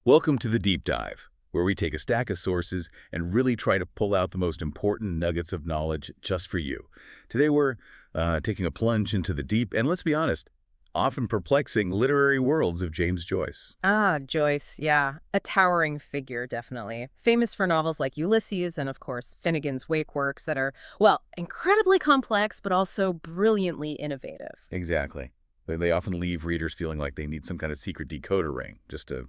Welcome to the Deep Dive, where we take a stack of sources and really try to pull out the most important nuggets of knowledge just for you. Today we're taking a plunge into the deep and, let's be honest, often perplexing literary worlds of James Joyce. Ah, Joyce, yeah. A towering figure, definitely. Famous for novels like Ulysses and, of course, Finnegans Wake works that are, well, incredibly complex, but also brilliantly innovative. Exactly. They often leave readers feeling like they need some kind of secret decoder ring just to,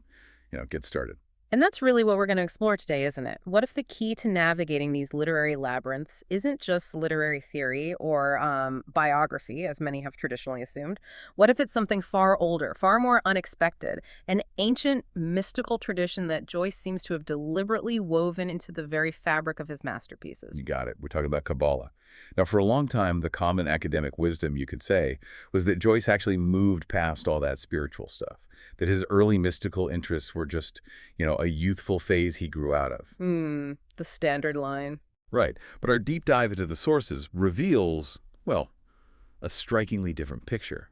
get started. And that's really what we're going to explore today, isn't it? What if the key to navigating these literary labyrinths isn't just literary theory or biography, as many have traditionally assumed? What if it's something far older, far more unexpected, an ancient mystical tradition that Joyce seems to have deliberately woven into the very fabric of his masterpieces? You got it. We're talking about Kabbalah. Now, for a long time, the common academic wisdom, you could say, was that Joyce actually moved past all that spiritual stuff, that his early mystical interests were just, a youthful phase he grew out of. The standard line. Right. But our deep dive into the sources reveals, well, a strikingly different picture.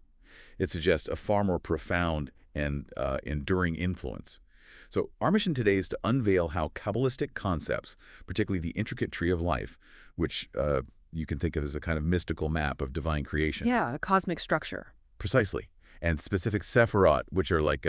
It suggests a far more profound and enduring influence. So our mission today is to unveil how Kabbalistic concepts, particularly the intricate tree of life, which you can think of as a kind of mystical map of divine creation. Yeah, a cosmic structure. Precisely. And specific sephirot, which are like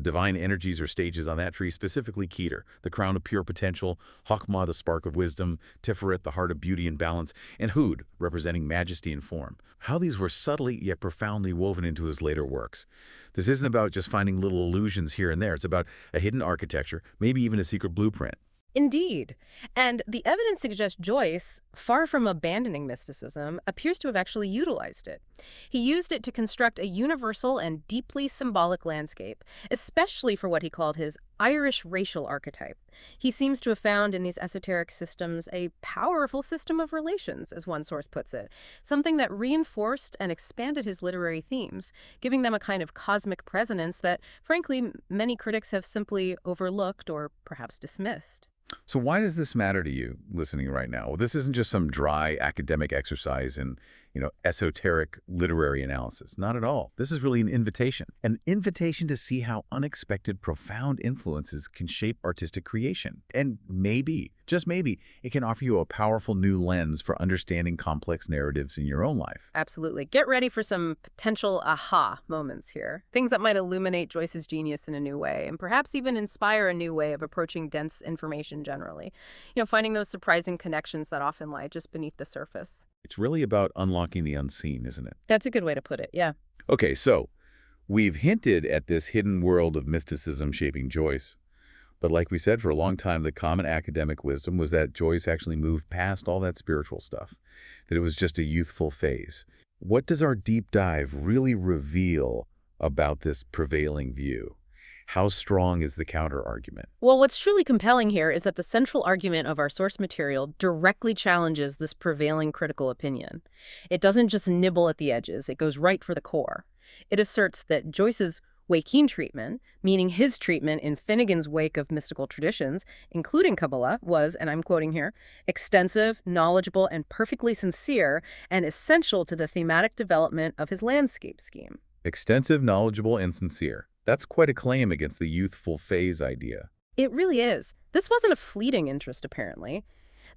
divine energies or stages on that tree, specifically Keter, the crown of pure potential, Chokmah, the spark of wisdom, Tiferet, the heart of beauty and balance, and Hud, representing majesty and form. How these were subtly yet profoundly woven into his later works. This isn't about just finding little allusions here and there. It's about a hidden architecture, maybe even a secret blueprint. Indeed. And the evidence suggests Joyce, far from abandoning mysticism, appears to have actually utilized it. He used it to construct a universal and deeply symbolic landscape, especially for what he called his Irish racial archetype. He seems to have found in these esoteric systems a powerful system of relations, as one source puts it, something that reinforced and expanded his literary themes, giving them a kind of cosmic presence that, frankly, many critics have simply overlooked or perhaps dismissed. So why does this matter to you listening right now? Well, this isn't just some dry academic exercise in, esoteric literary analysis. Not at all. This is really an invitation to see how unexpected, profound influences can shape artistic creation. And maybe, just maybe, it can offer you a powerful new lens for understanding complex narratives in your own life. Absolutely. Get ready for some potential aha moments here. Things that might illuminate Joyce's genius in a new way, and perhaps even inspire a new way of approaching dense information generally. Finding those surprising connections that often lie just beneath the surface. It's really about unlocking the unseen, isn't it? That's a good way to put it, yeah. Okay, so we've hinted at this hidden world of mysticism shaping Joyce. But like we said, for a long time, the common academic wisdom was that Joyce actually moved past all that spiritual stuff, that it was just a youthful phase. What does our deep dive really reveal about this prevailing view? How strong is the counter-argument? Well, what's truly compelling here is that the central argument of our source material directly challenges this prevailing critical opinion. It doesn't just nibble at the edges, it goes right for the core. It asserts that Joyce's Wakean treatment, meaning his treatment in Finnegans Wake of mystical traditions, including Kabbalah, was, and I'm quoting here, extensive, knowledgeable, and perfectly sincere, and essential to the thematic development of his landscape scheme. Extensive, knowledgeable, and sincere. That's quite a claim against the youthful phase idea. It really is. This wasn't a fleeting interest, apparently.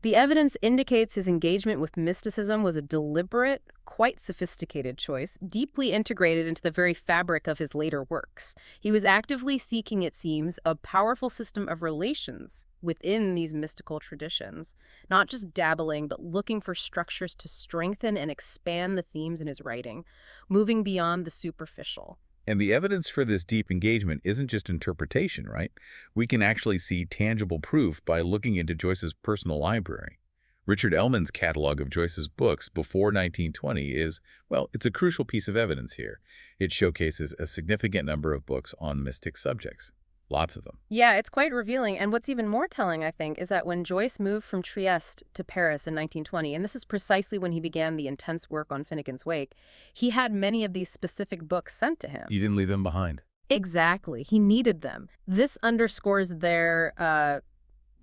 The evidence indicates his engagement with mysticism was a deliberate, quite sophisticated choice, deeply integrated into the very fabric of his later works. He was actively seeking, it seems, a powerful system of relations within these mystical traditions, not just dabbling, but looking for structures to strengthen and expand the themes in his writing, moving beyond the superficial. And the evidence for this deep engagement isn't just interpretation, right? We can actually see tangible proof by looking into Joyce's personal library. Richard Ellman's catalog of Joyce's books before 1920 is, well, it's a crucial piece of evidence here. It showcases a significant number of books on mystic subjects. Lots of them. Yeah, it's quite revealing. And what's even more telling, I think, is that when Joyce moved from Trieste to Paris in 1920, and this is precisely when he began the intense work on Finnegans Wake, he had many of these specific books sent to him. You didn't leave them behind. Exactly. He needed them. This underscores their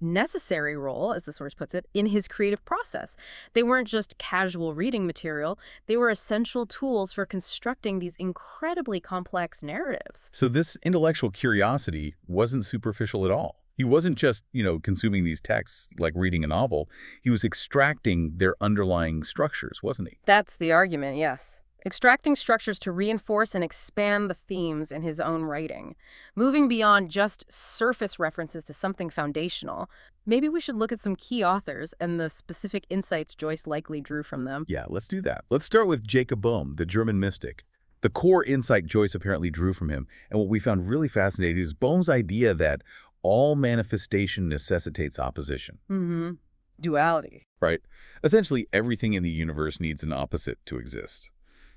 necessary role, as the source puts it, in his creative process. They weren't just casual reading material, they were essential tools for constructing these incredibly complex narratives. So this intellectual curiosity wasn't superficial at all. He wasn't just, consuming these texts like reading a novel. He was extracting their underlying structures, wasn't he? That's the argument, yes. Extracting structures to reinforce and expand the themes in his own writing. Moving beyond just surface references to something foundational. Maybe we should look at some key authors and the specific insights Joyce likely drew from them. Yeah, let's do that. Let's start with Jacob Boehme, the German mystic. The core insight Joyce apparently drew from him, and what we found really fascinating is Boehme's idea that all manifestation necessitates opposition. Mm-hmm. Duality. Right? Essentially, everything in the universe needs an opposite to exist.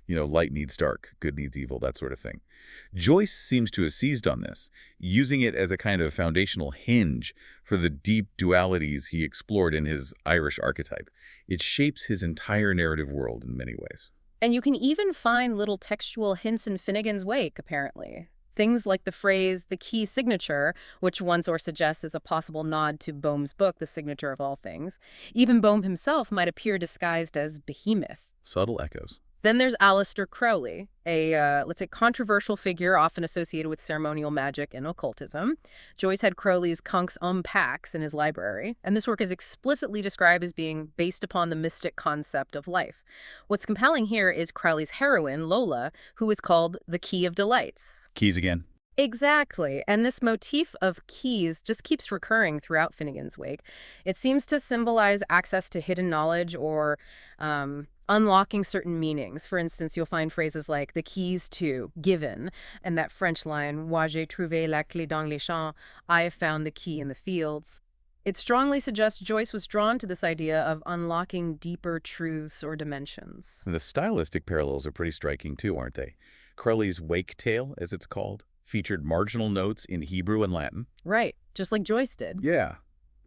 Light needs dark, good needs evil, that sort of thing. Joyce seems to have seized on this, using it as a kind of foundational hinge for the deep dualities he explored in his Irish archetype. It shapes his entire narrative world in many ways. And you can even find little textual hints in Finnegans Wake, apparently. Things like the phrase, the key signature, which one source suggests is a possible nod to Boehme's book, The Signature of All Things. Even Boehme himself might appear disguised as Behemoth. Subtle echoes. Then there's Aleister Crowley, a, let's say, controversial figure often associated with ceremonial magic and occultism. Joyce had Crowley's Conks Pax in his library, and this work is explicitly described as being based upon the mystic concept of life. What's compelling here is Crowley's heroine, Lola, who is called the Key of Delights. Keys again. Exactly, and this motif of keys just keeps recurring throughout Finnegans Wake. It seems to symbolize access to hidden knowledge or unlocking certain meanings. For instance, you'll find phrases like the keys to, given, and that French line, moi j'ai trouvé la clé dans les champs, I have found the key in the fields. It strongly suggests Joyce was drawn to this idea of unlocking deeper truths or dimensions. And the stylistic parallels are pretty striking too, aren't they? Crowley's Wake Tale, as it's called, featured marginal notes in Hebrew and Latin. Right, just like Joyce did. Yeah.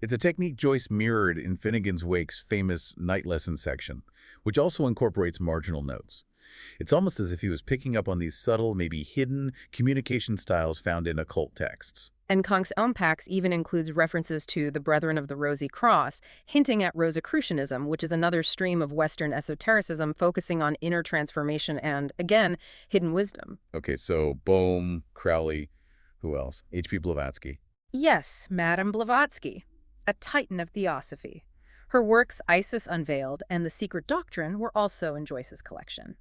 It's a technique Joyce mirrored in Finnegans Wake's famous Night Lesson section, which also incorporates marginal notes. It's almost as if he was picking up on these subtle, maybe hidden, communication styles found in occult texts. And Conks Pax even includes references to the Brethren of the Rosy Cross, hinting at Rosicrucianism, which is another stream of Western esotericism focusing on inner transformation and, again, hidden wisdom. Okay, so Boehme, Crowley, who else? H.P. Blavatsky. Yes, Madame Blavatsky, a titan of Theosophy. Her works Isis Unveiled and The Secret Doctrine were also in Joyce's collection.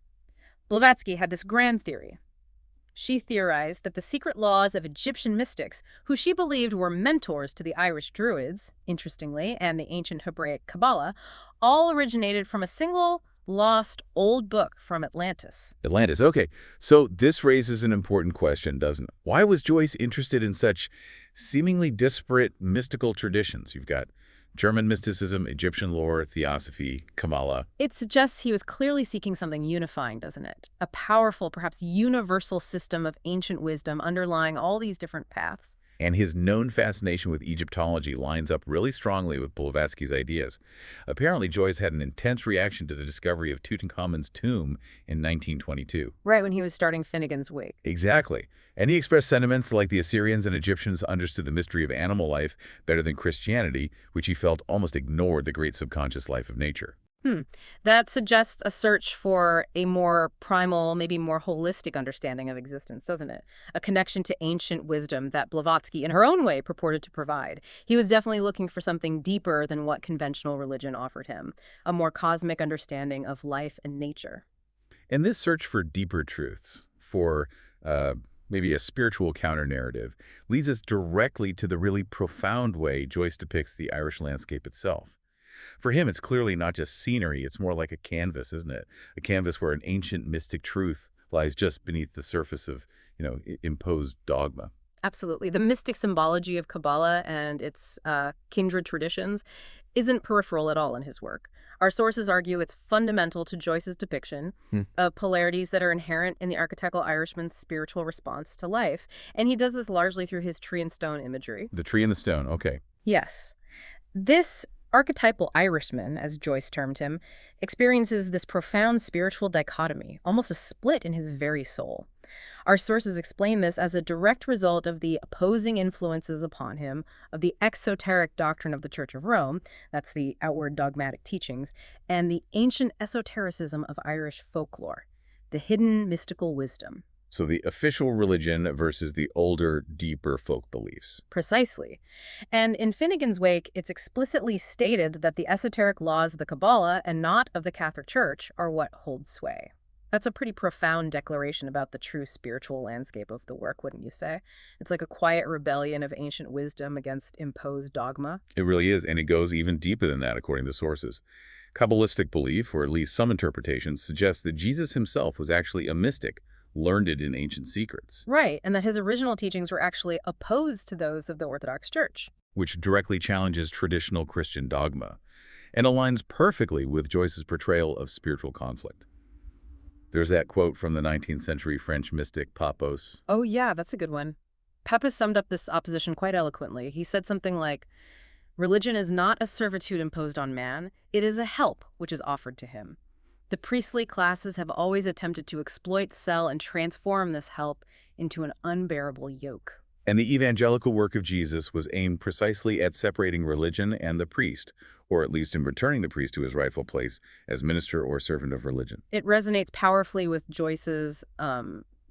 Blavatsky had this grand theory. She theorized that the secret laws of Egyptian mystics, who she believed were mentors to the Irish Druids, interestingly, and the ancient Hebraic Kabbalah, all originated from a single, lost, old book from Atlantis. Atlantis, okay. So this raises an important question, doesn't it? Why was Joyce interested in such seemingly disparate mystical traditions? You've got German mysticism, Egyptian lore, Theosophy, Kabbalah. It suggests he was clearly seeking something unifying, doesn't it? A powerful, perhaps universal system of ancient wisdom underlying all these different paths. And his known fascination with Egyptology lines up really strongly with Blavatsky's ideas. Apparently, Joyce had an intense reaction to the discovery of Tutankhamun's tomb in 1922. Right when he was starting Finnegans Wake. Exactly. And he expressed sentiments like the Assyrians and Egyptians understood the mystery of animal life better than Christianity, which he felt almost ignored the great subconscious life of nature. That suggests a search for a more primal, maybe more holistic understanding of existence, doesn't it? A connection to ancient wisdom that Blavatsky, in her own way, purported to provide. He was definitely looking for something deeper than what conventional religion offered him, a more cosmic understanding of life and nature. And this search for deeper truths, for maybe a spiritual counter-narrative, leads us directly to the really profound way Joyce depicts the Irish landscape itself. For him, it's clearly not just scenery, it's more like a canvas, isn't it? A canvas where an ancient mystic truth lies just beneath the surface of, imposed dogma. Absolutely. The mystic symbology of Kabbalah and its kindred traditions isn't peripheral at all in his work. Our sources argue it's fundamental to Joyce's depiction of polarities that are inherent in the archetypal Irishman's spiritual response to life. And he does this largely through his tree and stone imagery. The tree and the stone, okay. Yes. This archetypal Irishman, as Joyce termed him, experiences this profound spiritual dichotomy, almost a split in his very soul. Our sources explain this as a direct result of the opposing influences upon him of the exoteric doctrine of the Church of Rome, that's the outward dogmatic teachings, and the ancient esotericism of Irish folklore, the hidden mystical wisdom. So the official religion versus the older, deeper folk beliefs. Precisely. And in Finnegans Wake, it's explicitly stated that the esoteric laws of the Kabbalah and not of the Catholic Church are what hold sway. That's a pretty profound declaration about the true spiritual landscape of the work, wouldn't you say? It's like a quiet rebellion of ancient wisdom against imposed dogma. It really is, and it goes even deeper than that, according to sources. Kabbalistic belief, or at least some interpretations, suggests that Jesus himself was actually a mystic, learned in ancient secrets. Right, and that his original teachings were actually opposed to those of the Orthodox Church. Which directly challenges traditional Christian dogma, and aligns perfectly with Joyce's portrayal of spiritual conflict. There's that quote from the 19th century French mystic Papos. Oh yeah, that's a good one. Papus summed up this opposition quite eloquently. He said something like, "Religion is not a servitude imposed on man, it is a help which is offered to him. The priestly classes have always attempted to exploit, sell, and transform this help into an unbearable yoke." And the evangelical work of Jesus was aimed precisely at separating religion and the priest, or at least in returning the priest to his rightful place as minister or servant of religion. It resonates powerfully with Joyce's,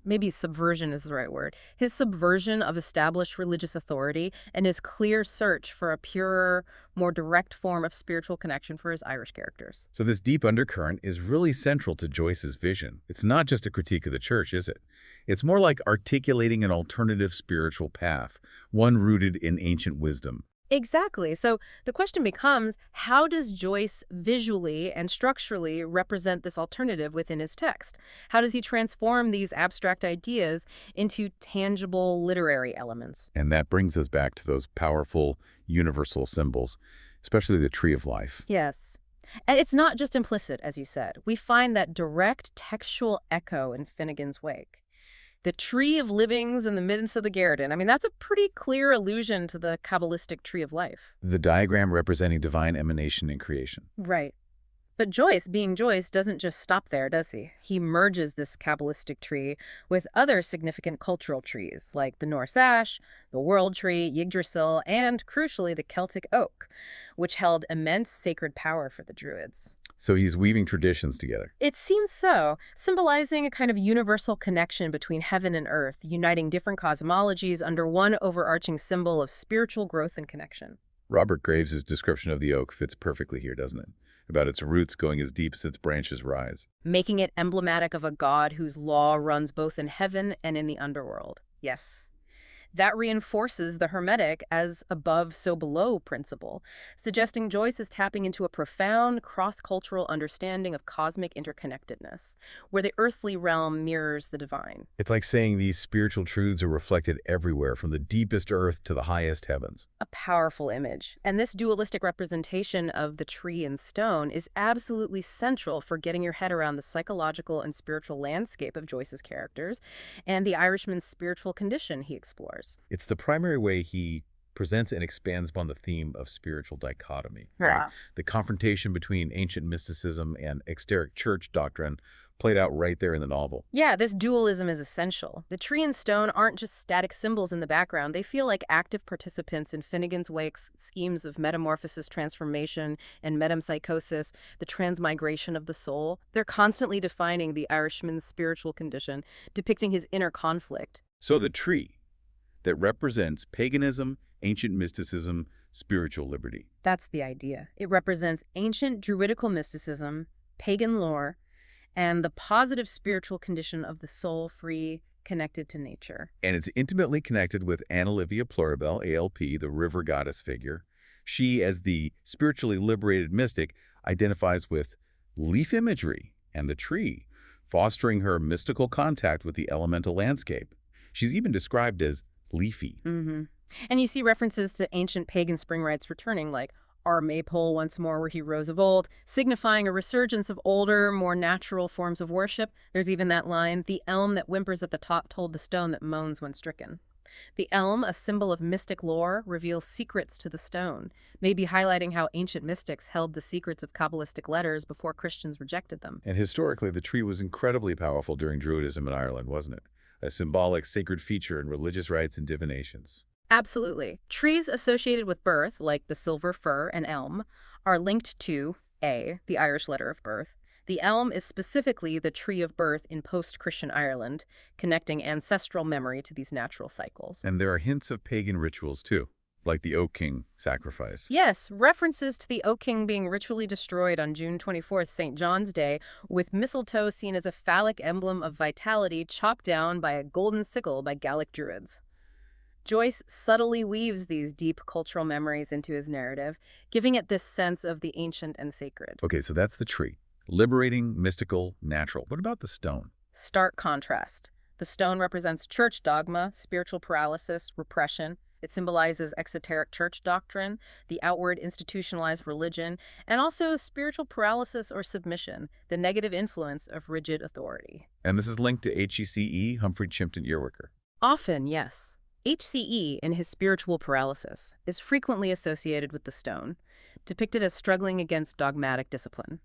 maybe subversion is the right word, his subversion of established religious authority and his clear search for a purer, more direct form of spiritual connection for his Irish characters. So this deep undercurrent is really central to Joyce's vision. It's not just a critique of the church, is it? It's more like articulating an alternative spiritual path, one rooted in ancient wisdom. Exactly. So the question becomes, how does Joyce visually and structurally represent this alternative within his text? How does he transform these abstract ideas into tangible literary elements? And that brings us back to those powerful, universal symbols, especially the tree of life. Yes. And it's not just implicit, as you said. We find that direct textual echo in Finnegans Wake. The tree of livings in the midst of the garden. I mean, that's a pretty clear allusion to the Kabbalistic tree of life. The diagram representing divine emanation and creation. Right. But Joyce, being Joyce, doesn't just stop there, does he? He merges this Kabbalistic tree with other significant cultural trees, like the Norse ash, the world tree, Yggdrasil, and, crucially, the Celtic oak, which held immense sacred power for the Druids. So he's weaving traditions together. It seems so, symbolizing a kind of universal connection between heaven and earth, uniting different cosmologies under one overarching symbol of spiritual growth and connection. Robert Graves' description of the oak fits perfectly here, doesn't it? About its roots going as deep as its branches rise. Making it emblematic of a god whose law runs both in heaven and in the underworld. Yes. That reinforces the Hermetic as above, so below principle, suggesting Joyce is tapping into a profound cross-cultural understanding of cosmic interconnectedness, where the earthly realm mirrors the divine. It's like saying these spiritual truths are reflected everywhere, from the deepest earth to the highest heavens. A powerful image. And this dualistic representation of the tree and stone is absolutely central for getting your head around the psychological and spiritual landscape of Joyce's characters and the Irishman's spiritual condition he explores. It's the primary way he presents and expands upon the theme of spiritual dichotomy. Yeah. Right? The confrontation between ancient mysticism and exoteric church doctrine played out right there in the novel. Yeah, this dualism is essential. The tree and stone aren't just static symbols in the background. They feel like active participants in Finnegans Wake's schemes of metamorphosis, transformation, and metempsychosis, the transmigration of the soul. They're constantly defining the Irishman's spiritual condition, depicting his inner conflict. So the tree that represents paganism, ancient mysticism, spiritual liberty. That's the idea. It represents ancient druidical mysticism, pagan lore, and the positive spiritual condition of the soul, free, connected to nature. And it's intimately connected with Anna Livia Pluribel, ALP, the river goddess figure. She, as the spiritually liberated mystic, identifies with leaf imagery and the tree, fostering her mystical contact with the elemental landscape. She's even described as leafy. And you see references to ancient pagan spring rites returning, like "Our maypole once more where he rose of old," signifying a resurgence of older, more natural forms of worship. There's even that line, "The elm that whimpers at the top told the stone that moans when stricken." The elm, a symbol of mystic lore, reveals secrets to the stone, maybe highlighting how ancient mystics held the secrets of Kabbalistic letters before Christians rejected them. And historically, the tree was incredibly powerful during Druidism in Ireland, wasn't it? A symbolic, sacred feature in religious rites and divinations. Absolutely. Trees associated with birth, like the silver fir and elm, are linked to A, the Irish letter of birth. The elm is specifically the tree of birth in post-Christian Ireland, connecting ancestral memory to these natural cycles. And there are hints of pagan rituals, too, like the Oak King sacrifice. Yes, references to the Oak King being ritually destroyed on June 24th, St. John's Day, with mistletoe seen as a phallic emblem of vitality chopped down by a golden sickle by Gallic Druids. Joyce subtly weaves these deep cultural memories into his narrative, giving it this sense of the ancient and sacred. Okay, so that's the tree. Liberating, mystical, natural. What about the stone? Stark contrast. The stone represents church dogma, spiritual paralysis, repression. It symbolizes exoteric church doctrine, the outward institutionalized religion, and also spiritual paralysis or submission, the negative influence of rigid authority. And this is linked to HECE, Humphrey Chimpton Earwicker. Often, yes. HCE, in his spiritual paralysis, is frequently associated with the stone, depicted as struggling against dogmatic discipline.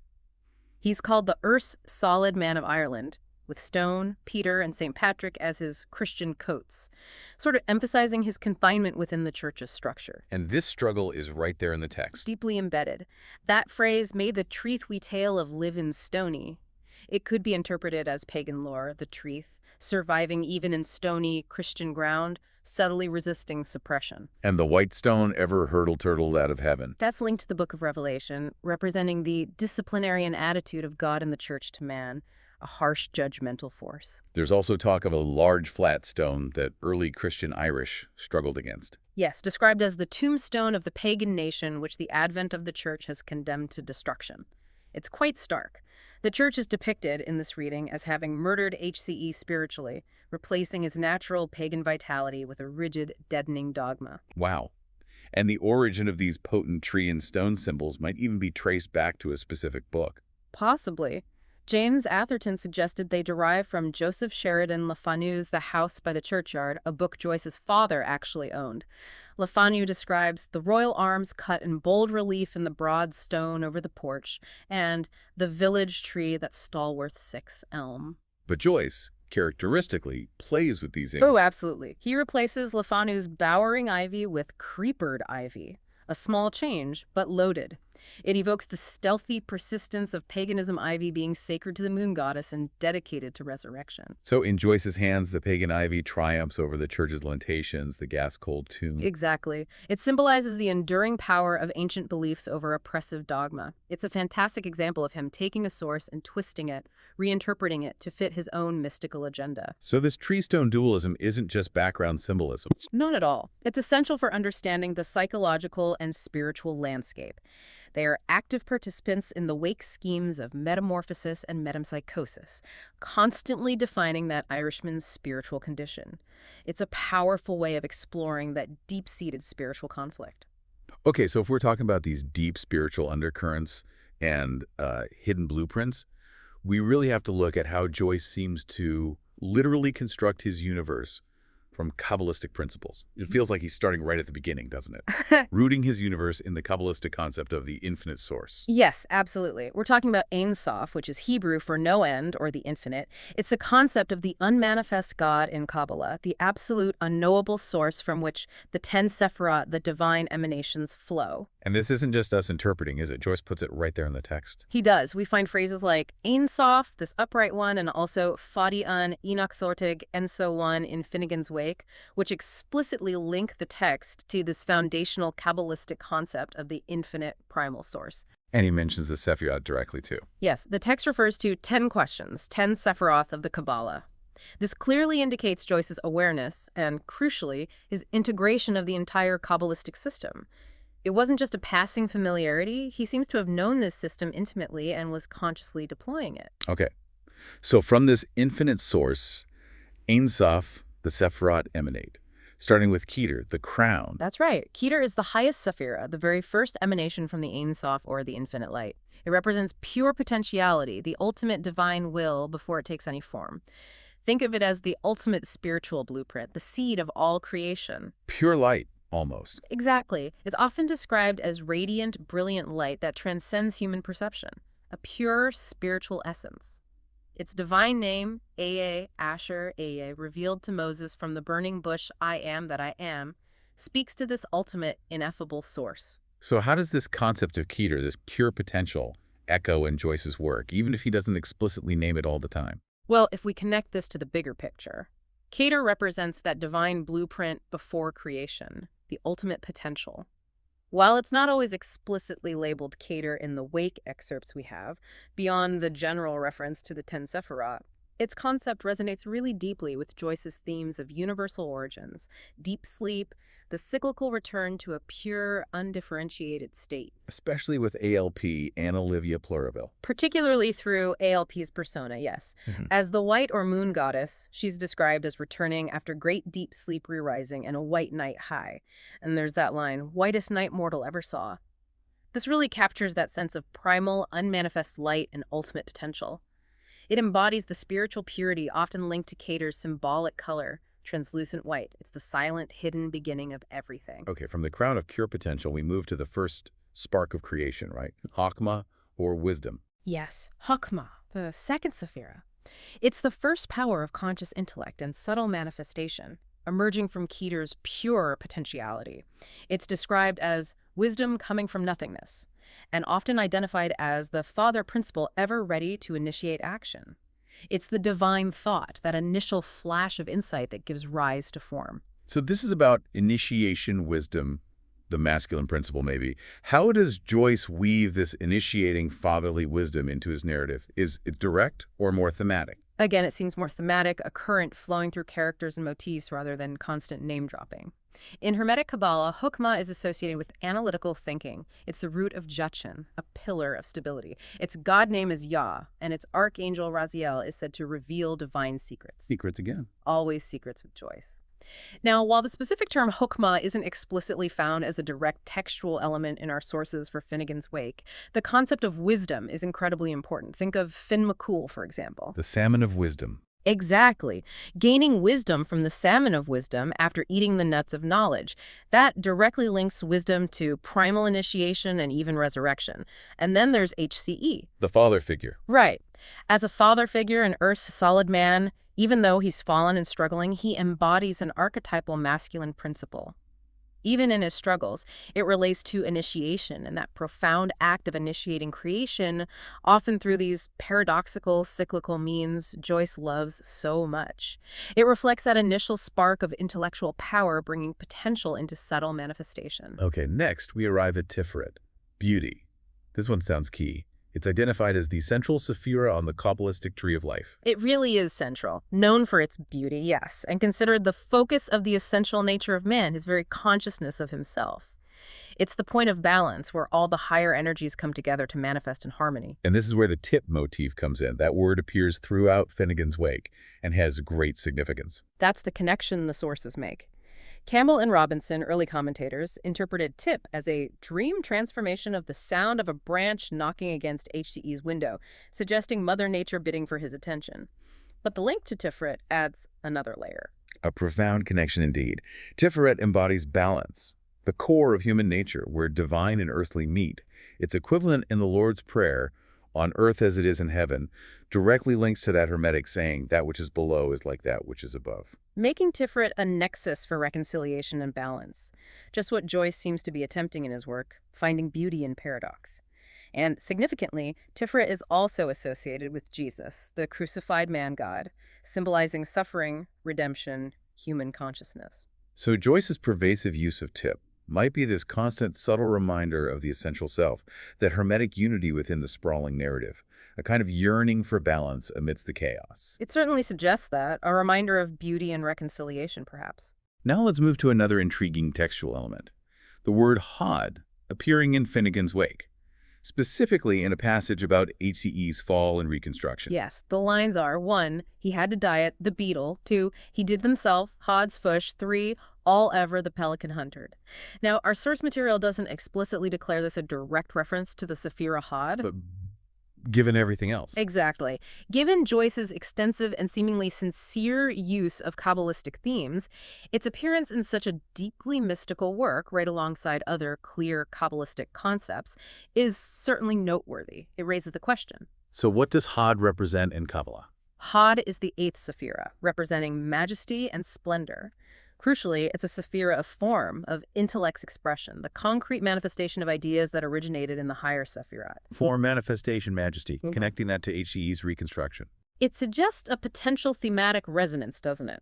He's called the Erse Solid Man of Ireland, with Stone, Peter, and St. Patrick as his Christian coats, sort of emphasizing his confinement within the church's structure. And this struggle is right there in the text. Deeply embedded. That phrase, "May the treath we tale of live in stony," it could be interpreted as pagan lore, the treath, surviving even in stony Christian ground, subtly resisting suppression. And the white stone ever hurtle-turtled out of heaven. That's linked to the Book of Revelation, representing the disciplinarian attitude of God and the church to man, a harsh judgmental force. There's also talk of a large flat stone that early Christian Irish struggled against. Yes, described as the tombstone of the pagan nation which the advent of the church has condemned to destruction. It's quite stark. The church is depicted in this reading as having murdered HCE spiritually, replacing his natural pagan vitality with a rigid, deadening dogma. Wow. And the origin of these potent tree and stone symbols might even be traced back to a specific book. Possibly. James Atherton suggested they derive from Joseph Sheridan Le Fanu's The House by the Churchyard, a book Joyce's father actually owned. Le Fanu describes the royal arms cut in bold relief in the broad stone over the porch, and the village tree that stalworth six elm. But Joyce, characteristically, plays with these Oh, absolutely. He replaces Le Fanu's bowering ivy with creepered ivy. A small change, but loaded. It evokes the stealthy persistence of paganism ivy being sacred to the moon goddess and dedicated to resurrection. So in Joyce's hands, the pagan ivy triumphs over the church's lamentations, the gas-cold tomb. Exactly. It symbolizes the enduring power of ancient beliefs over oppressive dogma. It's a fantastic example of him taking a source and twisting it, reinterpreting it to fit his own mystical agenda. So this tree-stone dualism isn't just background symbolism. Not at all. It's essential for understanding the psychological and spiritual landscape. They are active participants in the wake schemes of metamorphosis and metempsychosis, constantly defining that Irishman's spiritual condition. It's a powerful way of exploring that deep-seated spiritual conflict. Okay, so if we're talking about these deep spiritual undercurrents and hidden blueprints, we really have to look at how Joyce seems to literally construct his universe from Kabbalistic principles. It feels like he's starting right at the beginning, doesn't it? Rooting his universe in the Kabbalistic concept of the infinite source. Yes, absolutely. We're talking about Ein Sof, which is Hebrew for no end or the infinite. It's the concept of the unmanifest God in Kabbalah, the absolute unknowable source from which the 10 Sephirot, the divine emanations, flow. And this isn't just us interpreting, is it? Joyce puts it right there in the text. He does. We find phrases like Ein Sof, this upright one, and also Fadi Un, Enoch Thortig, and so on in Finnegans Wake, which explicitly link the text to this foundational Kabbalistic concept of the infinite primal source. And he mentions the Sephirot directly, too. Yes, the text refers to 10 questions, 10 Sephiroth of the Kabbalah. This clearly indicates Joyce's awareness and, crucially, his integration of the entire Kabbalistic system. It wasn't just a passing familiarity. He seems to have known this system intimately and was consciously deploying it. Okay. So from this infinite source, Ein Sof, the Sephirot emanate, starting with Keter, the crown. That's right. Keter is the highest Sephira, the very first emanation from the Ein Sof, or the infinite light. It represents pure potentiality, the ultimate divine will before it takes any form. Think of it as the ultimate spiritual blueprint, the seed of all creation. Pure light, almost. Exactly. It's often described as radiant, brilliant light that transcends human perception, a pure spiritual essence. Its divine name, Ea, Asher, Ea, revealed to Moses from the burning bush, I am that I am, speaks to this ultimate, ineffable source. So how does this concept of Keter, this pure potential, echo in Joyce's work, even if he doesn't explicitly name it all the time? Well, if we connect this to the bigger picture, Keter represents that divine blueprint before creation, the ultimate potential. While it's not always explicitly labeled Keter in the Wake excerpts we have, beyond the general reference to the 10 Sephirot, its concept resonates really deeply with Joyce's themes of universal origins, deep sleep, the cyclical return to a pure, undifferentiated state. Especially with ALP, Anna Livia Pluribus. Particularly through ALP's persona, yes. As the white or moon goddess, she's described as returning after great deep sleep re-rising and a white night high. And there's that line, whitest night mortal ever saw. This really captures that sense of primal, unmanifest light and ultimate potential. It embodies the spiritual purity often linked to Keter's symbolic color, translucent white. It's the silent, hidden beginning of everything. Okay, from the crown of pure potential, we move to the first spark of creation, right? Chokmah, or wisdom. Yes, Chokmah, the second Sephira. It's the first power of conscious intellect and subtle manifestation, emerging from Keter's pure potentiality. It's described as wisdom coming from nothingness, and often identified as the father principle ever ready to initiate action. It's the divine thought, that initial flash of insight that gives rise to form. So this is about initiation wisdom, the masculine principle maybe. How does Joyce weave this initiating fatherly wisdom into his narrative? Is it direct or more thematic? Again, it seems more thematic, a current flowing through characters and motifs rather than constant name-dropping. In Hermetic Kabbalah, Chokmah is associated with analytical thinking. It's the root of Judgment, a pillar of stability. Its god name is Yah, and its archangel Raziel is said to reveal divine secrets. Secrets again. Always secrets with Joyce. Now, while the specific term Chokmah isn't explicitly found as a direct textual element in our sources for Finnegans Wake, the concept of wisdom is incredibly important. Think of Finn McCool, for example. The salmon of wisdom. Exactly. Gaining wisdom from the salmon of wisdom after eating the nuts of knowledge. That directly links wisdom to primal initiation and even resurrection. And then there's HCE. The father figure. Right. As a father figure, an Earth's solid man, even though he's fallen and struggling, he embodies an archetypal masculine principle. Even in his struggles, it relates to initiation and that profound act of initiating creation, often through these paradoxical, cyclical means Joyce loves so much. It reflects that initial spark of intellectual power bringing potential into subtle manifestation. Okay, next we arrive at Tiferet, beauty. This one sounds key. It's identified as the central sephira on the Kabbalistic tree of life. It really is central, known for its beauty, yes, and considered the focus of the essential nature of man, his very consciousness of himself. It's the point of balance where all the higher energies come together to manifest in harmony. And this is where the tip motif comes in. That word appears throughout Finnegans Wake and has great significance. That's the connection the sources make. Campbell and Robinson, early commentators, interpreted tip as a dream transformation of the sound of a branch knocking against HCE's window, suggesting Mother Nature bidding for his attention. But the link to Tiferet adds another layer. A profound connection indeed. Tiferet embodies balance, the core of human nature, where divine and earthly meet. Its equivalent in the Lord's Prayer, on earth as it is in heaven, directly links to that Hermetic saying, that which is below is like that which is above. Making Tiferet a nexus for reconciliation and balance. Just what Joyce seems to be attempting in his work, finding beauty in paradox. And significantly, Tiferet is also associated with Jesus, the crucified man-god, symbolizing suffering, redemption, human consciousness. So Joyce's pervasive use of tip might be this constant, subtle reminder of the essential self, that Hermetic unity within the sprawling narrative, a kind of yearning for balance amidst the chaos. It certainly suggests that, a reminder of beauty and reconciliation, perhaps. Now let's move to another intriguing textual element, the word Hod, appearing in Finnegans Wake, specifically in a passage about HCE's fall and reconstruction. Yes, the lines are 1. He had to diet, the beetle. 2. He did themself, Hod's fush. 3. All ever the pelican hunted. Now, our source material doesn't explicitly declare this a direct reference to the Sephira Hod. given everything else. Exactly. Given Joyce's extensive and seemingly sincere use of Kabbalistic themes, its appearance in such a deeply mystical work, right alongside other clear Kabbalistic concepts, is certainly noteworthy. It raises the question. So what does Hod represent in Kabbalah? Hod is the eighth sephira, representing majesty and splendor. Crucially, it's a sephira of form, of intellect's expression, the concrete manifestation of ideas that originated in the higher sephirat. Form, manifestation, majesty, connecting that to HCE's reconstruction. It suggests a potential thematic resonance, doesn't it?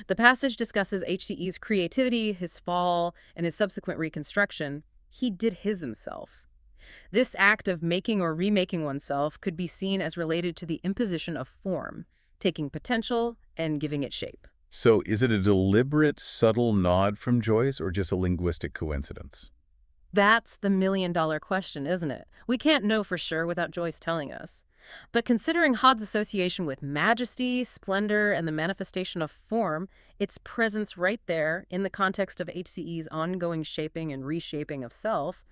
The passage discusses HCE's creativity, his fall, and his subsequent reconstruction. He did his himself. This act of making or remaking oneself could be seen as related to the imposition of form, taking potential and giving it shape. So is it a deliberate, subtle nod from Joyce or just a linguistic coincidence? That's the million-dollar question, isn't it? We can't know for sure without Joyce telling us. But considering Hod's association with majesty, splendor, and the manifestation of form, its presence right there in the context of HCE's ongoing shaping and reshaping of self,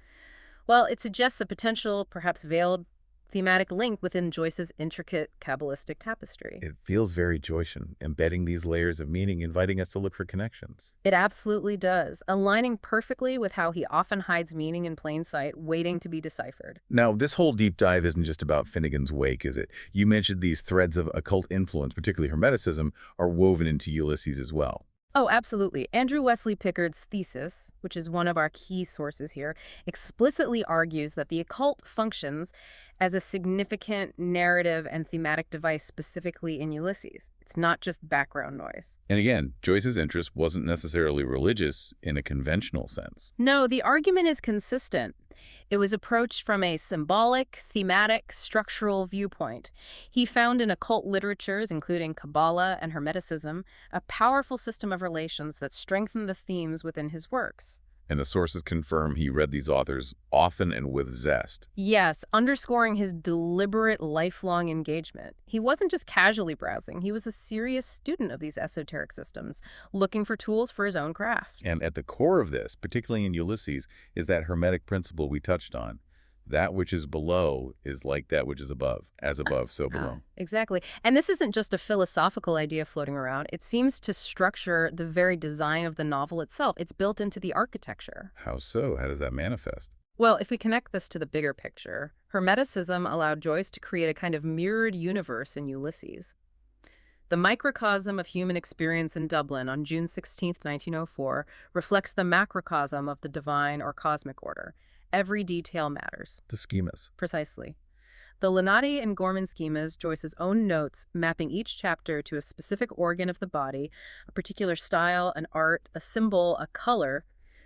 well, it suggests a potential, perhaps veiled, thematic link within Joyce's intricate Kabbalistic tapestry. It feels very Joycean, embedding these layers of meaning, inviting us to look for connections. It absolutely does, aligning perfectly with how he often hides meaning in plain sight, waiting to be deciphered. Now, this whole deep dive isn't just about Finnegans Wake, is it? You mentioned these threads of occult influence, particularly Hermeticism, are woven into Ulysses as well. Oh, absolutely. Andrew Wesley Pickard's thesis, which is one of our key sources here, explicitly argues that the occult functions as a significant narrative and thematic device specifically in Ulysses. It's not just background noise. And again, Joyce's interest wasn't necessarily religious in a conventional sense. No, the argument is consistent. It was approached from a symbolic, thematic, structural viewpoint. He found in occult literatures, including Kabbalah and Hermeticism, a powerful system of relations that strengthened the themes within his works. And the sources confirm he read these authors often and with zest. Yes, underscoring his deliberate, lifelong engagement. He wasn't just casually browsing. He was a serious student of these esoteric systems, looking for tools for his own craft. And at the core of this, particularly in Ulysses, is that Hermetic principle we touched on. That which is below is like that which is above. As above, so below. Exactly. And this isn't just a philosophical idea floating around. It seems to structure the very design of the novel itself. It's built into the architecture. How so? How does that manifest? Well, if we connect this to the bigger picture, Hermeticism allowed Joyce to create a kind of mirrored universe in Ulysses. The microcosm of human experience in Dublin on June 16, 1904, reflects the macrocosm of the divine or cosmic order. Every detail matters. The schemas. Precisely. The Lunati and Gorman schemas, Joyce's own notes, mapping each chapter to a specific organ of the body, a particular style, an art, a symbol, a color.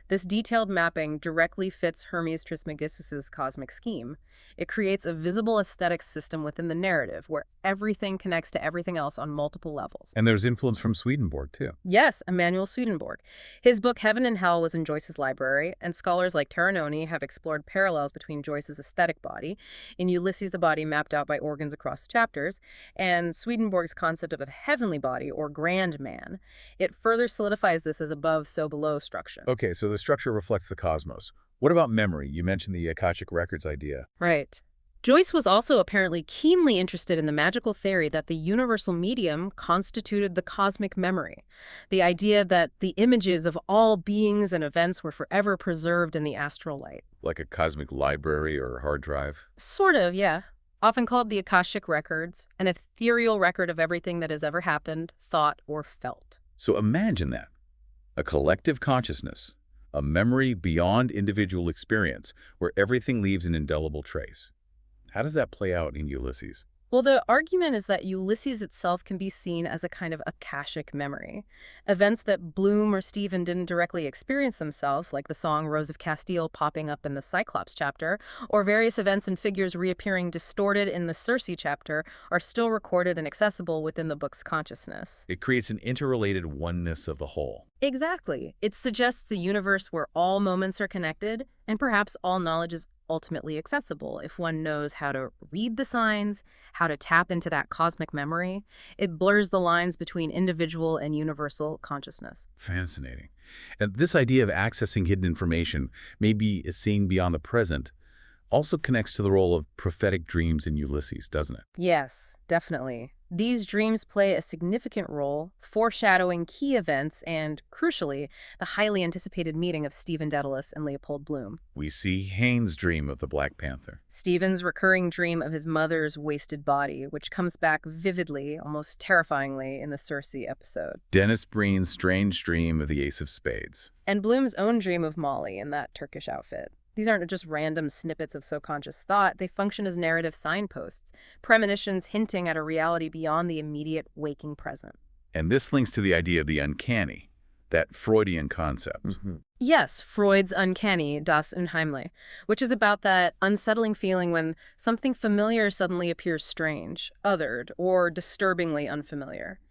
This detailed mapping directly fits Hermes Trismegistus's cosmic scheme. It creates a visible aesthetic system within the narrative where everything connects to everything else on multiple levels. And there's influence from Swedenborg, too. Yes, Emanuel Swedenborg. His book Heaven and Hell was in Joyce's library, and scholars like Terranoni have explored parallels between Joyce's aesthetic body, in Ulysses the body mapped out by organs across chapters, and Swedenborg's concept of a heavenly body, or grand man. It further solidifies this as above, so below structure. Okay, so the structure reflects the cosmos. What about memory? You mentioned the Akashic Records idea. Right. Joyce was also apparently keenly interested in the magical theory that the universal medium constituted the cosmic memory, the idea that the images of all beings and events were forever preserved in the astral light. Like a cosmic library or hard drive? Sort of, yeah. Often called the Akashic Records, an ethereal record of everything that has ever happened, thought, or felt. So imagine that. A collective consciousness, a memory beyond individual experience, where everything leaves an indelible trace. How does that play out in Ulysses? Well, the argument is that Ulysses itself can be seen as a kind of Akashic memory. Events that Bloom or Stephen didn't directly experience themselves, like the song Rose of Castile popping up in the Cyclops chapter, or various events and figures reappearing distorted in the Circe chapter, are still recorded and accessible within the book's consciousness. It creates an interrelated oneness of the whole. Exactly. It suggests a universe where all moments are connected, and perhaps all knowledge is ultimately accessible if one knows how to read the signs, how to tap into that cosmic memory. It blurs the lines between individual and universal consciousness. Fascinating. And this idea of accessing hidden information, maybe is seen beyond the present, Also connects to the role of prophetic dreams in Ulysses, doesn't it? Yes, definitely. These dreams play a significant role, foreshadowing key events and, crucially, the highly anticipated meeting of Stephen Dedalus and Leopold Bloom. We see Hayne's dream of the Black Panther. Stephen's recurring dream of his mother's wasted body, which comes back vividly, almost terrifyingly, in the Circe episode. Dennis Breen's strange dream of the Ace of Spades. And Bloom's own dream of Molly in that Turkish outfit. These aren't just random snippets of subconscious thought, they function as narrative signposts, premonitions hinting at a reality beyond the immediate waking present. And this links to the idea of the uncanny, that Freudian concept. Yes, Freud's uncanny, das Unheimliche, which is about that unsettling feeling when something familiar suddenly appears strange, othered, or disturbingly unfamiliar.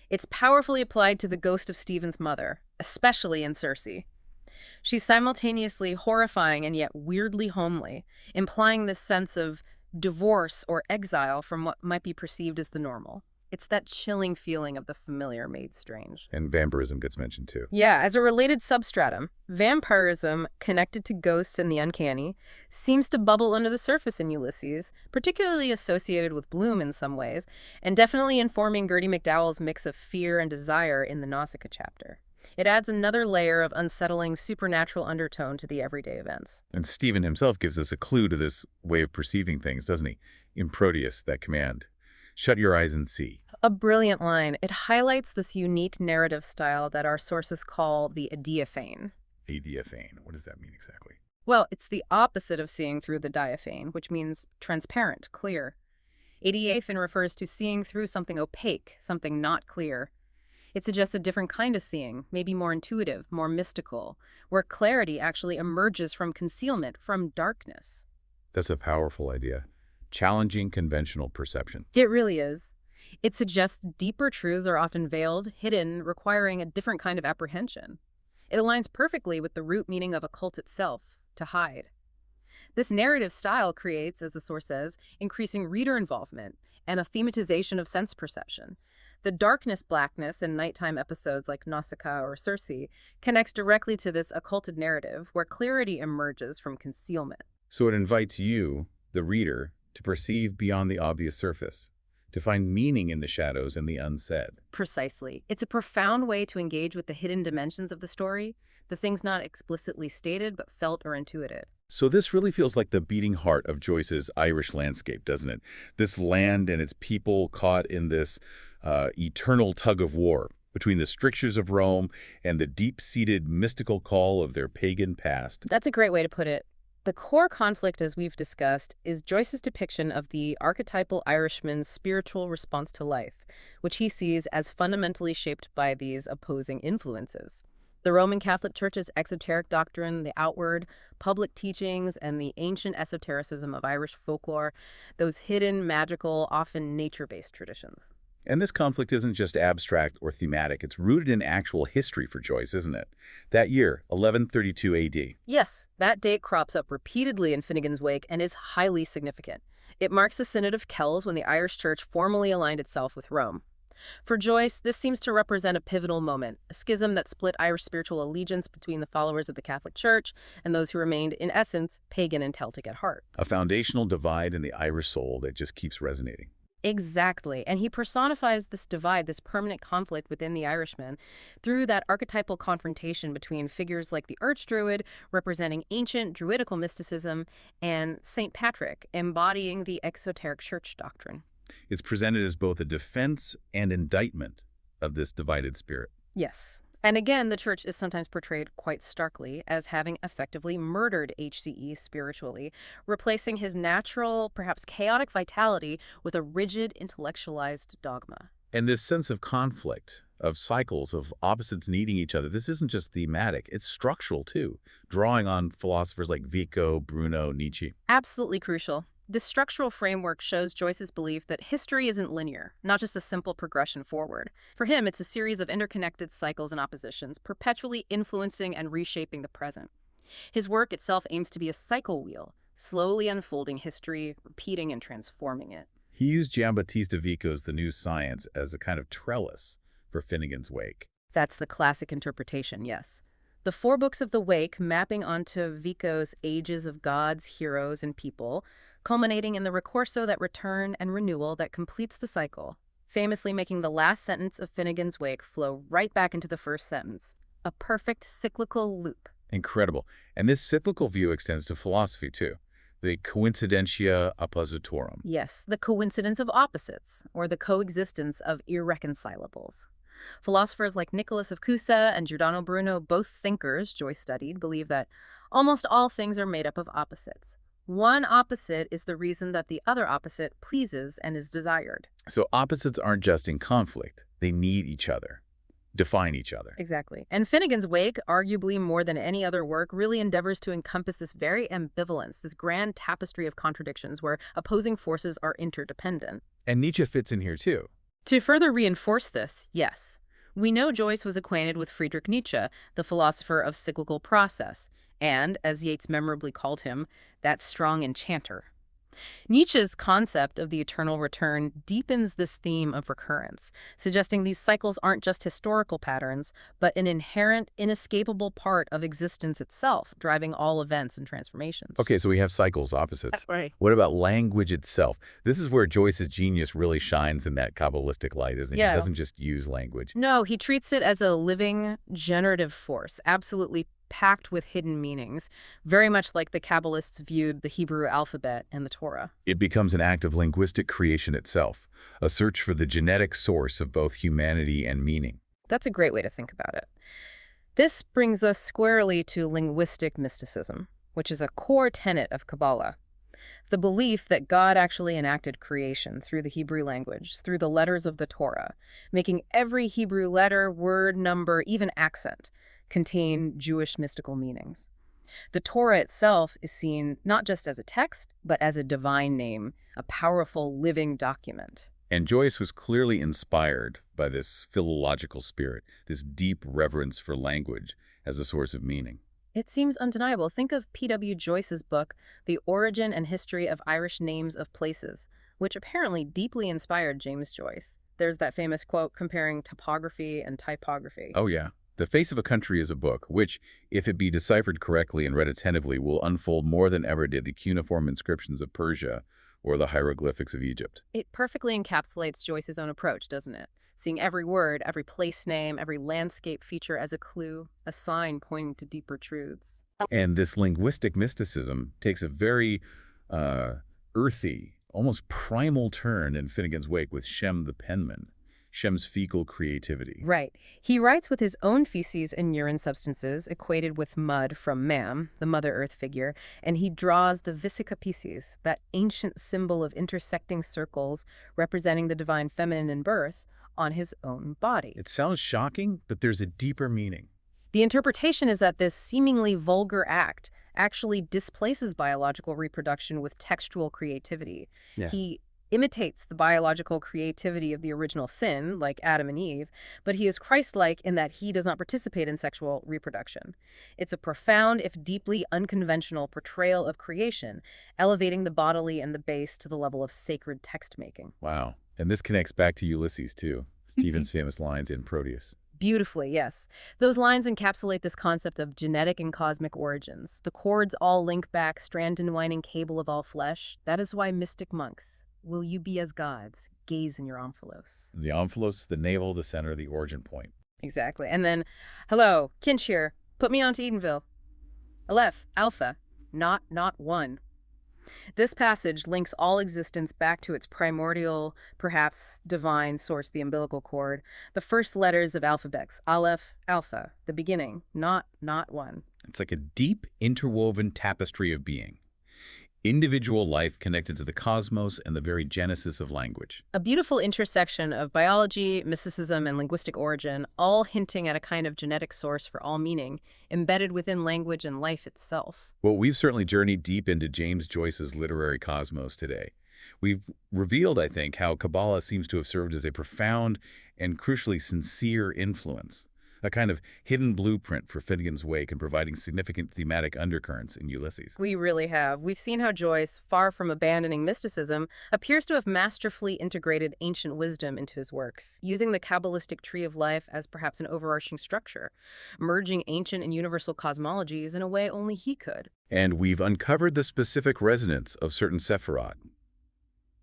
It's powerfully applied to the ghost of Stephen's mother, especially in Circe. She's simultaneously horrifying and yet weirdly homely, implying this sense of divorce or exile from what might be perceived as the normal. It's that chilling feeling of the familiar made strange. And vampirism gets mentioned too. Yeah, as a related substratum, vampirism, connected to ghosts and the uncanny, seems to bubble under the surface in Ulysses, particularly associated with Bloom in some ways, and definitely informing Gertie McDowell's mix of fear and desire in the Nausicaa chapter. It adds another layer of unsettling supernatural undertone to the everyday events. And Stephen himself gives us a clue to this way of perceiving things, doesn't he? In Proteus, that command, shut your eyes and see. A brilliant line. It highlights this unique narrative style that our sources call the adiaphane. Adiaphane, what does that mean exactly? Well, it's the opposite of seeing through the diaphane, which means transparent, clear. Adiaphane refers to seeing through something opaque, something not clear. It suggests a different kind of seeing, maybe more intuitive, more mystical, where clarity actually emerges from concealment, from darkness. That's a powerful idea. Challenging conventional perception. It really is. It suggests deeper truths are often veiled, hidden, requiring a different kind of apprehension. It aligns perfectly with the root meaning of occult itself, to hide. This narrative style creates, as the source says, increasing reader involvement and a thematization of sense perception. The darkness-blackness in nighttime episodes like Nausicaa or Circe connects directly to this occulted narrative where clarity emerges from concealment. So it invites you, the reader, to perceive beyond the obvious surface, to find meaning in the shadows and the unsaid. Precisely. It's a profound way to engage with the hidden dimensions of the story, the things not explicitly stated but felt or intuited. So this really feels like the beating heart of Joyce's Irish landscape, doesn't it? This land and its people caught in this eternal tug of war between the strictures of Rome and the deep-seated mystical call of their pagan past. That's a great way to put it. The core conflict, as we've discussed, is Joyce's depiction of the archetypal Irishman's spiritual response to life, which he sees as fundamentally shaped by these opposing influences. The Roman Catholic Church's exoteric doctrine, the outward, public teachings, and the ancient esotericism of Irish folklore, those hidden, magical, often nature-based traditions. And this conflict isn't just abstract or thematic. It's rooted in actual history for Joyce, isn't it? That year, 1132 AD. Yes, that date crops up repeatedly in Finnegans Wake and is highly significant. It marks the Synod of Kells when the Irish Church formally aligned itself with Rome. For Joyce, this seems to represent a pivotal moment, a schism that split Irish spiritual allegiance between the followers of the Catholic Church and those who remained, in essence, pagan and Celtic at heart. A foundational divide in the Irish soul that just keeps resonating. Exactly. And he personifies this divide, this permanent conflict within the Irishman, through that archetypal confrontation between figures like the Archdruid, representing ancient druidical mysticism, and St. Patrick, embodying the exoteric church doctrine. It's presented as both a defense and indictment of this divided spirit. Yes. And again, the church is sometimes portrayed quite starkly as having effectively murdered HCE spiritually, replacing his natural, perhaps chaotic vitality with a rigid, intellectualized dogma. And this sense of conflict, of cycles, of opposites needing each other, this isn't just thematic, it's structural too, drawing on philosophers like Vico, Bruno, Nietzsche. Absolutely crucial. This structural framework shows Joyce's belief that history isn't linear, not just a simple progression forward. For him, it's a series of interconnected cycles and oppositions, perpetually influencing and reshaping the present. His work itself aims to be a cycle wheel, slowly unfolding history, repeating and transforming it. He used Giambattista Vico's The New Science as a kind of trellis for Finnegans Wake. That's the classic interpretation, yes. The four books of the Wake mapping onto Vico's ages of gods, heroes, and people, culminating in the ricorso, that return and renewal that completes the cycle, famously making the last sentence of Finnegans Wake flow right back into the first sentence. A perfect cyclical loop. Incredible. And this cyclical view extends to philosophy, too. The coincidentia oppositorum. Yes, the coincidence of opposites, or the coexistence of irreconcilables. Philosophers like Nicholas of Cusa and Giordano Bruno, both thinkers Joyce studied, believe that almost all things are made up of opposites. One opposite is the reason that the other opposite pleases and is desired. So opposites aren't just in conflict. They need each other, define each other. Exactly. And Finnegans Wake, arguably more than any other work, really endeavors to encompass this very ambivalence, this grand tapestry of contradictions where opposing forces are interdependent. And Nietzsche fits in here, too. To further reinforce this, yes, we know Joyce was acquainted with Friedrich Nietzsche, the philosopher of cyclical process, and, as Yeats memorably called him, that strong enchanter. Nietzsche's concept of the eternal return deepens this theme of recurrence, suggesting these cycles aren't just historical patterns, but an inherent, inescapable part of existence itself, driving all events and transformations. Okay, so we have cycles, opposites. Right. What about language itself? This is where Joyce's genius really shines in that Kabbalistic light, isn't it? Yeah. He doesn't just use language. No, he treats it as a living, generative force, absolutely packed with hidden meanings, very much like the Kabbalists viewed the Hebrew alphabet and the Torah. It becomes an act of linguistic creation itself, a search for the genetic source of both humanity and meaning. That's a great way to think about it. This brings us squarely to linguistic mysticism, which is a core tenet of Kabbalah. The belief that God actually enacted creation through the Hebrew language, through the letters of the Torah, making every Hebrew letter, word, number, even accent contain Jewish mystical meanings. The Torah itself is seen not just as a text, but as a divine name, a powerful living document. And Joyce was clearly inspired by this philological spirit, this deep reverence for language as a source of meaning. It seems undeniable. Think of P.W. Joyce's book, The Origin and History of Irish Names of Places, which apparently deeply inspired James Joyce. There's that famous quote comparing topography and typography. Oh, yeah. The Face of a Country is a book which, if it be deciphered correctly and read attentively, will unfold more than ever did the cuneiform inscriptions of Persia or the hieroglyphics of Egypt. It perfectly encapsulates Joyce's own approach, doesn't it? Seeing every word, every place name, every landscape feature as a clue, a sign pointing to deeper truths. And this linguistic mysticism takes a very earthy, almost primal turn in Finnegans Wake with Shem the penman, Shem's fecal creativity. Right. He writes with his own feces and urine substances equated with mud from Mam, the Mother Earth figure, and he draws the Vesica Pisces, that ancient symbol of intersecting circles representing the divine feminine in birth, on his own body. It sounds shocking, but there's a deeper meaning. The interpretation is that this seemingly vulgar act actually displaces biological reproduction with textual creativity. Yeah. He imitates the biological creativity of the original sin, like Adam and Eve, but he is Christ-like in that he does not participate in sexual reproduction. It's a profound, if deeply unconventional, portrayal of creation, elevating the bodily and the base to the level of sacred text-making. Wow. And this connects back to Ulysses, too. Stephen's famous lines in Proteus. Beautifully, yes. Those lines encapsulate this concept of genetic and cosmic origins. The chords all link back, strand and winding cable of all flesh. That is why mystic monks, will you be as gods, gaze in your omphalos. The omphalos, the navel, the center, the origin point. Exactly. And then, hello, Kinch here. Put me on to Edenville. Aleph, Alpha, not one. This passage links all existence back to its primordial, perhaps divine source, the umbilical cord, the first letters of alphabets, Aleph, Alpha, the beginning, not one. It's like a deep, interwoven tapestry of being. Individual life connected to the cosmos and the very genesis of language. A beautiful intersection of biology, mysticism, and linguistic origin, all hinting at a kind of genetic source for all meaning, embedded within language and life itself. Well, we've certainly journeyed deep into James Joyce's literary cosmos today. We've revealed, I think, how Kabbalah seems to have served as a profound and crucially sincere influence, a kind of hidden blueprint for Finnegans Wake and providing significant thematic undercurrents in Ulysses. We really have. We've seen how Joyce, far from abandoning mysticism, appears to have masterfully integrated ancient wisdom into his works, using the Kabbalistic tree of life as perhaps an overarching structure, merging ancient and universal cosmologies in a way only he could. And we've uncovered the specific resonance of certain sephirot,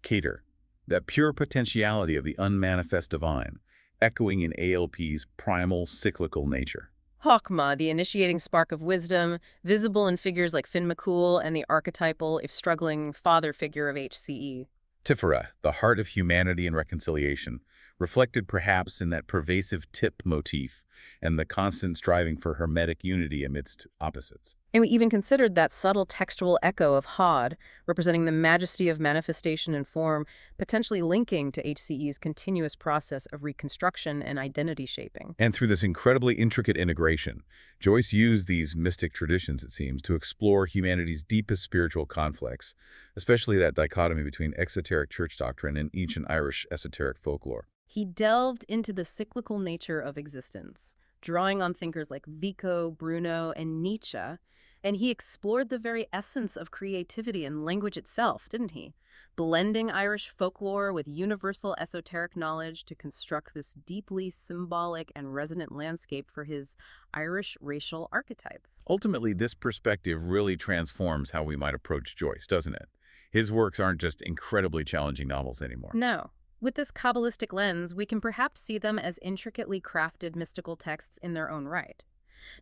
Keter, that pure potentiality of the unmanifest divine, echoing in ALP's primal cyclical nature. Chokmah, the initiating spark of wisdom, visible in figures like Finn McCool and the archetypal, if struggling, father figure of HCE. Tiferet, the heart of humanity and reconciliation, reflected perhaps in that pervasive tip motif and the constant striving for hermetic unity amidst opposites. And we even considered that subtle textual echo of Hod, representing the majesty of manifestation and form, potentially linking to HCE's continuous process of reconstruction and identity shaping. And through this incredibly intricate integration, Joyce used these mystic traditions, it seems, to explore humanity's deepest spiritual conflicts, especially that dichotomy between exoteric church doctrine and ancient Irish esoteric folklore. He delved into the cyclical nature of existence, drawing on thinkers like Vico, Bruno, and Nietzsche, and he explored the very essence of creativity and language itself, didn't he? Blending Irish folklore with universal esoteric knowledge to construct this deeply symbolic and resonant landscape for his Irish racial archetype. Ultimately, this perspective really transforms how we might approach Joyce, doesn't it? His works aren't just incredibly challenging novels anymore. No. With this Kabbalistic lens, we can perhaps see them as intricately crafted mystical texts in their own right,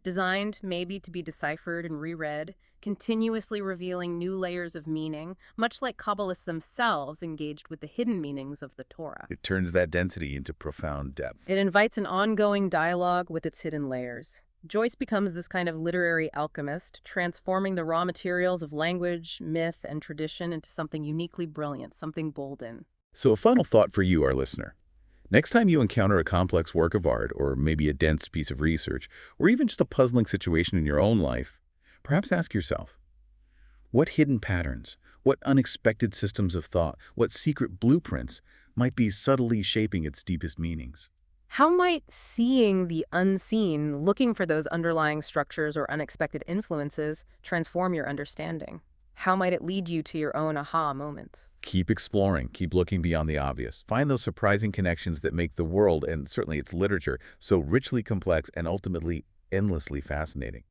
designed maybe to be deciphered and reread, continuously revealing new layers of meaning, much like Kabbalists themselves engaged with the hidden meanings of the Torah. It turns that density into profound depth. It invites an ongoing dialogue with its hidden layers. Joyce becomes this kind of literary alchemist, transforming the raw materials of language, myth, and tradition into something uniquely brilliant, something golden. So a final thought for you, our listener. Next time you encounter a complex work of art, or maybe a dense piece of research, or even just a puzzling situation in your own life, perhaps ask yourself, what hidden patterns, what unexpected systems of thought, what secret blueprints might be subtly shaping its deepest meanings? How might seeing the unseen, looking for those underlying structures or unexpected influences, transform your understanding? How might it lead you to your own aha moments? Keep exploring, keep looking beyond the obvious. Find those surprising connections that make the world, and certainly its literature, so richly complex and ultimately endlessly fascinating.